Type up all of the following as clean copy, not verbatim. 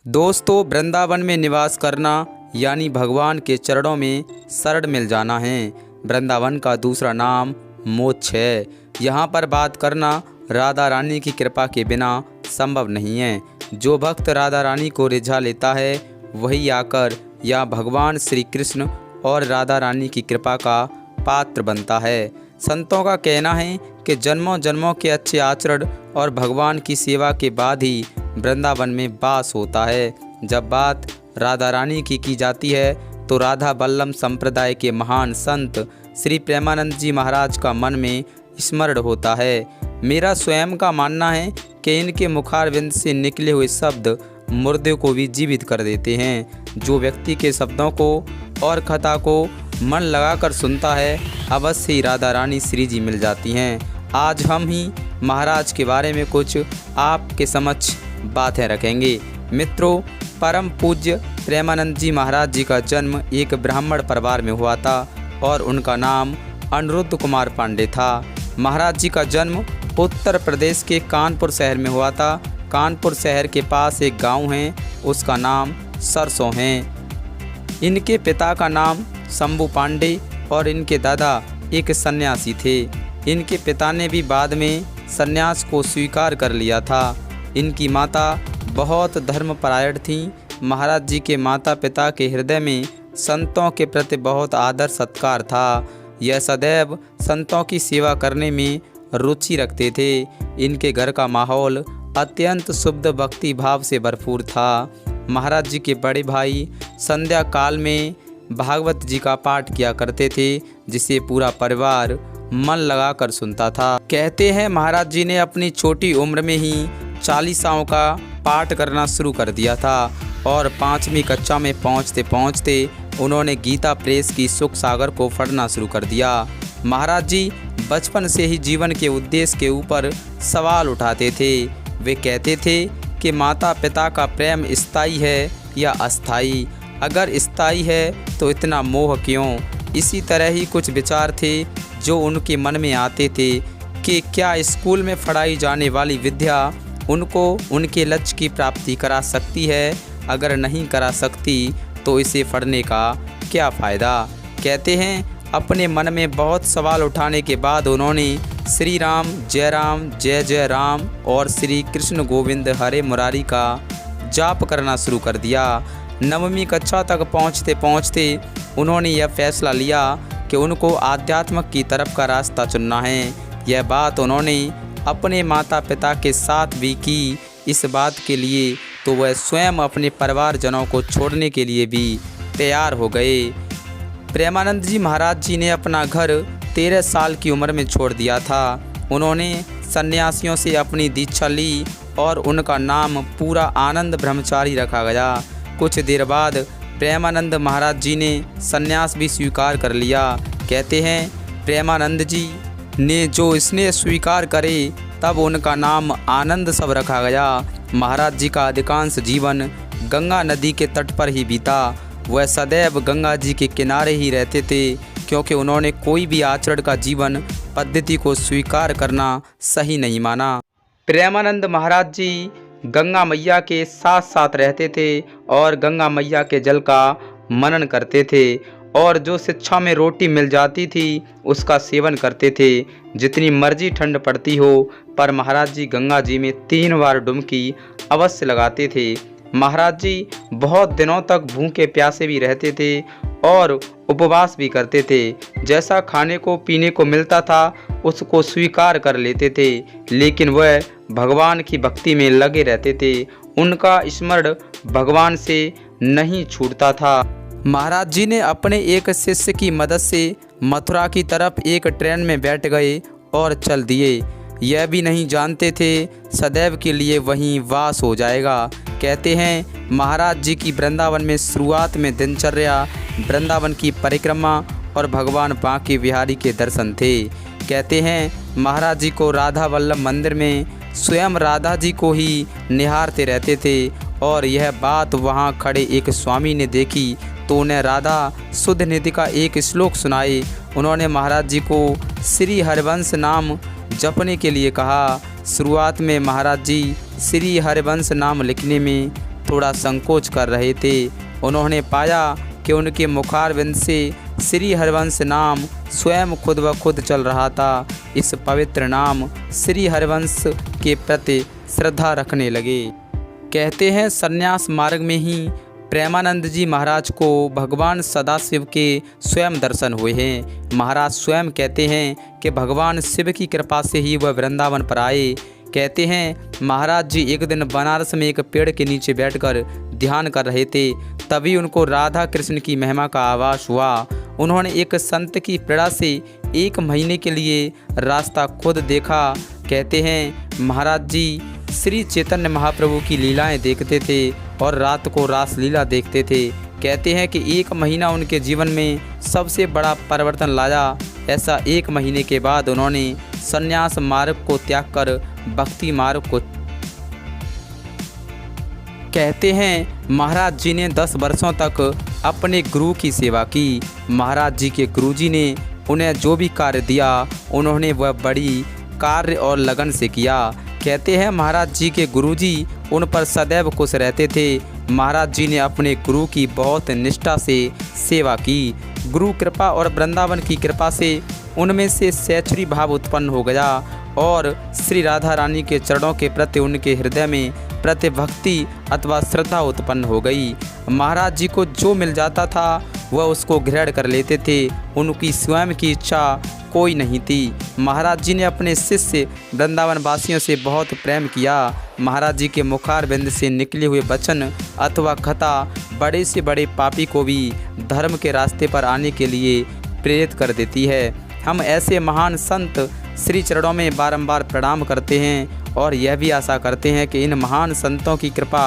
दोस्तों, वृंदावन में निवास करना यानी भगवान के चरणों में शरण मिल जाना है। वृंदावन का दूसरा नाम मोक्ष है। यहाँ पर बात करना राधा रानी की कृपा के बिना संभव नहीं है। जो भक्त राधा रानी को रिझा लेता है वही आकर या भगवान श्री कृष्ण और राधा रानी की कृपा का पात्र बनता है। संतों का कहना है कि जन्मों जन्मों के अच्छे आचरण और भगवान की सेवा के बाद ही वृंदावन में वास होता है। जब बात राधा रानी की जाती है तो राधा वल्लभ संप्रदाय के महान संत श्री प्रेमानंद जी महाराज का मन में स्मरण होता है। मेरा स्वयं का मानना है कि इनके मुखारविंद से निकले हुए शब्द मुर्दे को भी जीवित कर देते हैं। जो व्यक्ति के शब्दों को और कथा को मन लगाकर सुनता है अवश्य ही राधा रानी श्री जी मिल जाती हैं। आज हम ही महाराज के बारे में कुछ आपके समक्ष बातें रखेंगे। मित्रों, परम पूज्य प्रेमानंद जी महाराज जी का जन्म एक ब्राह्मण परिवार में हुआ था और उनका नाम अनिरुद्ध कुमार पांडे था। महाराज जी का जन्म उत्तर प्रदेश के कानपुर शहर में हुआ था। कानपुर शहर के पास एक गांव है, उसका नाम सरसों है। इनके पिता का नाम शंभू पांडे और इनके दादा एक सन्यासी थे। इनके पिता ने भी बाद में सन्यास को स्वीकार कर लिया था। इनकी माता बहुत धर्मपरायण थीं। महाराज जी के माता पिता के हृदय में संतों के प्रति बहुत आदर सत्कार था। यह सदैव संतों की सेवा करने में रुचि रखते थे। इनके घर का माहौल अत्यंत शुद्ध भक्ति भाव से भरपूर था। महाराज जी के बड़े भाई संध्या काल में भागवत जी का पाठ किया करते थे, जिसे पूरा परिवार मन लगाकर सुनता था। कहते हैं महाराज जी ने अपनी छोटी उम्र में ही चालीसाओं का पाठ करना शुरू कर दिया था और 5वीं कक्षा में पहुंचते पहुंचते उन्होंने गीता प्रेस की सुख सागर को पढ़ना शुरू कर दिया। महाराज जी बचपन से ही जीवन के उद्देश्य के ऊपर सवाल उठाते थे। वे कहते थे कि माता पिता का प्रेम स्थायी है या अस्थायी? अगर स्थायी है तो इतना मोह क्यों? इसी तरह ही कुछ विचार थे जो उनके मन में आते थे कि क्या स्कूल में पढ़ाई जाने वाली विद्या उनको उनके लक्ष्य की प्राप्ति करा सकती है? अगर नहीं करा सकती तो इसे पढ़ने का क्या फ़ायदा? कहते हैं अपने मन में बहुत सवाल उठाने के बाद उन्होंने श्री राम जय जय राम और श्री कृष्ण गोविंद हरे मुरारी का जाप करना शुरू कर दिया। 9वीं कक्षा तक पहुँचते पहुँचते उन्होंने यह फैसला लिया कि उनको आध्यात्म की तरफ का रास्ता चुनना है। यह बात उन्होंने अपने माता पिता के साथ भी की। इस बात के लिए तो वह स्वयं अपने परिवारजनों को छोड़ने के लिए भी तैयार हो गए। प्रेमानंद जी महाराज जी ने अपना घर 13 साल की उम्र में छोड़ दिया था। उन्होंने सन्यासियों से अपनी दीक्षा ली और उनका नाम पूरा आनंद ब्रह्मचारी रखा गया। कुछ देर बाद प्रेमानंद महाराज जी ने सन्यास भी स्वीकार कर लिया। कहते हैं प्रेमानंद जी ने जो स्नेह स्वीकार करे तब उनका नाम आनंद सब रखा गया। महाराज जी का अधिकांश जीवन गंगा नदी के तट पर ही बीता। वह सदैव गंगा जी के किनारे ही रहते थे क्योंकि उन्होंने कोई भी आचरण का जीवन पद्धति को स्वीकार करना सही नहीं माना। प्रेमानंद महाराज जी गंगा मैया के साथ साथ रहते थे और गंगा मैया के जल का मनन करते थे और जो शिक्षा में रोटी मिल जाती थी उसका सेवन करते थे। जितनी मर्जी ठंड पड़ती हो पर महाराज जी गंगा जी में 3 बार डुबकी अवश्य लगाते थे। महाराज जी बहुत दिनों तक भूखे प्यासे भी रहते थे और उपवास भी करते थे। जैसा खाने को पीने को मिलता था उसको स्वीकार कर लेते थे, लेकिन वह भगवान की भक्ति में लगे रहते थे। उनका स्मरण भगवान से नहीं छूटता था। महाराज जी ने अपने एक शिष्य की मदद से मथुरा की तरफ एक ट्रेन में बैठ गए और चल दिए। यह भी नहीं जानते थे सदैव के लिए वहीं वास हो जाएगा। कहते हैं महाराज जी की वृंदावन में शुरुआत में दिनचर्या वृंदावन की परिक्रमा और भगवान बांके बिहारी के दर्शन थे। कहते हैं महाराज जी को राधा वल्लभ मंदिर में स्वयं राधा जी को ही निहारते रहते थे और यह बात वहां खड़े एक स्वामी ने देखी तो उन्हें राधा शुद्ध निधि का एक श्लोक सुनाए। उन्होंने महाराज जी को श्री हरिवंश नाम जपने के लिए कहा। शुरुआत में महाराज जी श्री हरिवंश नाम लिखने में थोड़ा संकोच कर रहे थे। उन्होंने पाया कि उनके मुखारविंद से श्री हरिवंश नाम स्वयं खुद ब खुद चल रहा था। इस पवित्र नाम श्री हरिवंश के प्रति श्रद्धा रखने लगे। कहते हैं संन्यास मार्ग में ही प्रेमानंद जी महाराज को भगवान सदाशिव के स्वयं दर्शन हुए हैं। महाराज स्वयं कहते हैं कि भगवान शिव की कृपा से ही वह वृंदावन पर आए। कहते हैं महाराज जी एक दिन बनारस में एक पेड़ के नीचे बैठकर ध्यान कर रहे थे, तभी उनको राधा कृष्ण की महिमा का आभास हुआ। उन्होंने एक संत की पीड़ा से 1 महीने के लिए रास्ता खुद देखा। कहते हैं महाराज जी श्री चैतन्य महाप्रभु की लीलाएं देखते थे और रात को रासलीला देखते थे। कहते हैं कि 1 महीना उनके जीवन में सबसे बड़ा परिवर्तन लाया। ऐसा 1 महीने के बाद उन्होंने संन्यास मार्ग को त्याग कर भक्ति मार्ग को। कहते हैं महाराज जी ने 10 वर्षों तक अपने गुरु की सेवा की। महाराज जी के गुरुजी ने उन्हें जो भी कार्य दिया उन्होंने वह बड़ी कार्य और लगन से किया। कहते हैं महाराज जी के गुरुजी उन पर सदैव खुश रहते थे। महाराज जी ने अपने गुरु की बहुत निष्ठा से सेवा की। गुरु कृपा और वृंदावन की कृपा से उनमें से सैचुरी भाव उत्पन्न हो गया और श्री राधा रानी के चरणों के प्रति उनके हृदय में प्रतिभक्ति अथवा श्रद्धा उत्पन्न हो गई। महाराज जी को जो मिल जाता था वह उसको ग्रहण कर लेते थे। उनकी स्वयं की इच्छा कोई नहीं थी। महाराज जी ने अपने शिष्य वृंदावन वासियों से बहुत प्रेम किया। महाराज जी के मुखारबिंद से निकले हुए वचन अथवा कथा बड़े से बड़े पापी को भी धर्म के रास्ते पर आने के लिए प्रेरित कर देती है। हम ऐसे महान संत श्री चरणों में बारंबार प्रणाम करते हैं और यह भी आशा करते हैं कि इन महान संतों की कृपा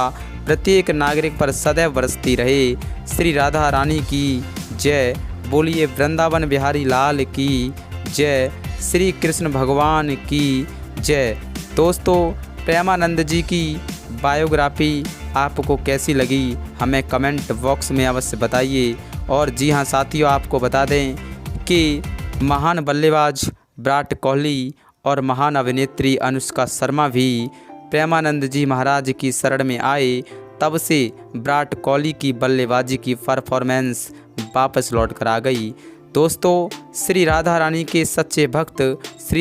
प्रत्येक नागरिक पर सदैव बरसती रहे। श्री राधा रानी की जय। बोलिए वृंदावन बिहारी लाल की जय। श्री कृष्ण भगवान की जय। दोस्तों प्रेमानंद जी की बायोग्राफी आपको कैसी लगी हमें कमेंट बॉक्स में अवश्य बताइए। और जी हाँ साथियों, आपको बता दें कि महान बल्लेबाज विराट कोहली और महान अभिनेत्री अनुष्का शर्मा भी प्रेमानंद जी महाराज की शरण में आए, तब से विराट कोहली की बल्लेबाजी की परफॉर्मेंस वापस लौट कर आ गई। दोस्तों श्री राधा रानी के सच्चे भक्त श्री